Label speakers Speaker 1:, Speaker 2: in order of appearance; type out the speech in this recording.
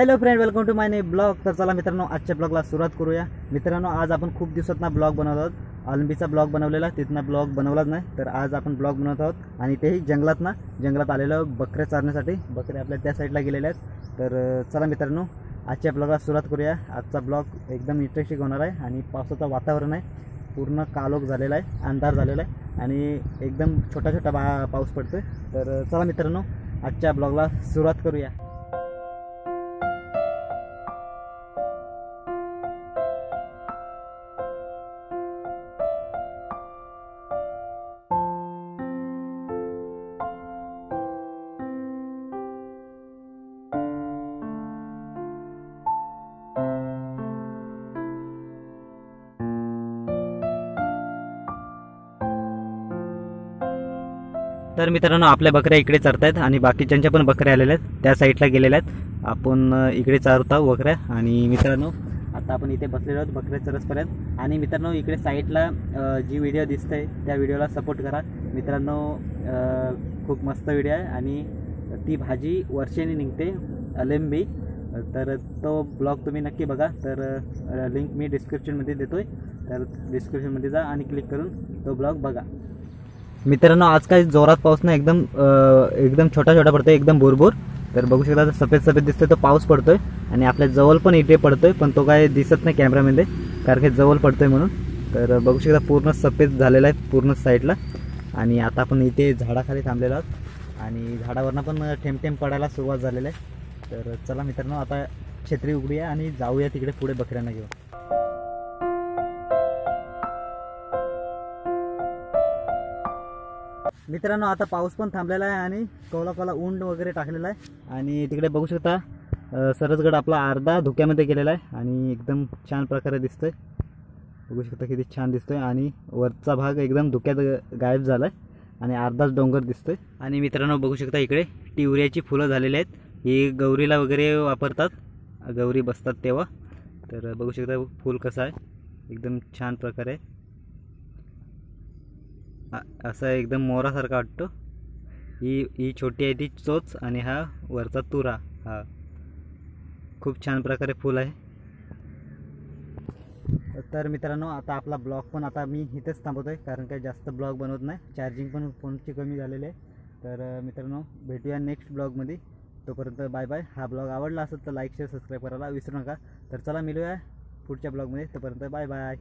Speaker 1: Hello friend, welcome to my new blog. तर चला मित्रांनो, आजच्या ब्लॉगला सुरुवात करूया। मित्रांनो, आज आपण खूप दिवसातना ब्लॉग बनवत आहोत। आलंबीचा ब्लॉग बनवलेला, तिथनं ब्लॉग बनवलाच नाही, तर आज आपण ब्लॉग बनवत आहोत आणि तेही जंगलात आलेलो बकऱ्या चारण्यासाठी। बकऱ्या आपल्या त्या साईडला गेलेल्या आहेत। तर चला मित्रांनो, आजच्या ब्लॉगला सुरुवात करूया। आजचा ब्लॉग एकदम इंटरेस्टिंग होणार आहे आणि पावसाचं वातावरण आहे, पूर्ण कालोख झालेला आहे, अंधार झालेला आहे आणि एकदम छोटा छोटा पाऊस पडतोय। तर चला मित्रांनो, आजच्या ब्लॉगला सुरुवात करूया। तर मित्रांनो, आपल्या बकऱ्या इकडे चरतायत आणि बाकीच्यांच्या पण बकऱ्या आलेल्या आहेत, त्या साईडला गेलेल्या आहेत। आपण इकडे चारत आहोत बकऱ्या। आणि मित्रांनो, आता आपण इथे बसलेलो आहोत बकऱ्या चरसपर्यंत। आणि मित्रांनो, इकडे साईडला जी व्हिडिओ दिसते त्या व्हिडिओला सपोर्ट करा मित्रांनो। खूप मस्त व्हिडिओ आहे आणि ती भाजी वर्षाने निघते, अलेंबी। तर तो ब्लॉग तुम्ही नक्की बघा। तर लिंक मी डिस्क्रिप्शनमध्ये देतोय, तर डिस्क्रिप्शनमध्ये जा आणि क्लिक करून तो ब्लॉग बघा। मित्रांनो, आज काही जोरात पाऊस नाही, एकदम छोटा छोटा पडतोय, एकदम भुरभुर। तर बघू शकता, सफेद दिसतोय, तो पाऊस पडतोय आणि आपल्या जवळ पण इथे पडतोय, पण तो काय दिसत नाही कॅमेरामध्ये, कारण की जवळ पडतोय म्हणून। तर बघू शकता, पूर्ण सफेद झालेला आहे पूर्ण साईडला। आणि आता आपण इथे झाडाखाली थांबलेलो आहोत आणि झाडावरनं पण थेंब पडायला सुरुवात झालेली आहे। तर चला मित्रांनो, आता छत्री उघडूया आणि जाऊया तिकडे पुढे बकऱ्यांना घेऊन। मित्रांनो, आता पाऊस पण थांबलेला आहे आणि कोला ऊन वगैरे टाकलेला आहे। आणि तिकडे बघू शकता, सरसगड आपला अर्धा धुक्यामध्ये गेलेला आहे आणि एकदम छान प्रकारे दिसतोय। बघू शकता किती छान दिसतोय आणि वरचा भाग एकदम धुक्यात गायब झालाय आणि अर्धाच डोंगर दिसतोय। आणि मित्रांनो, बघू शकता इकडे टिवऱ्याची फुलं झालेली आहेत, ही गौरीला वगैरे वापरतात, गौरी बसतात तेव्हा। तर बघू शकता फूल कसं आहे, एकदम छान प्रकारे असं एकदम मोरासारखा वाटतो। ही छोटी आहे ती चोच आणि हा वरचा तुरा, हा खूप छान प्रकारे फुल आहे। तर मित्रांनो, आता आपला ब्लॉग पण आता मी इथेच थांबवतोय, कारण काही जास्त ब्लॉग बनवत नाही, चार्जिंग पण फोनची कमी झालेली आहे। तर मित्रांनो, भेटूया नेक्स्ट ब्लॉगमध्ये, तोपर्यंत बाय बाय। हा ब्लॉग आवडला असेल तर लाईक शेअर सबस्क्राईब करायला विसरू नका। तर चला मिळूया पुढच्या ब्लॉगमध्ये, तोपर्यंत बाय बाय।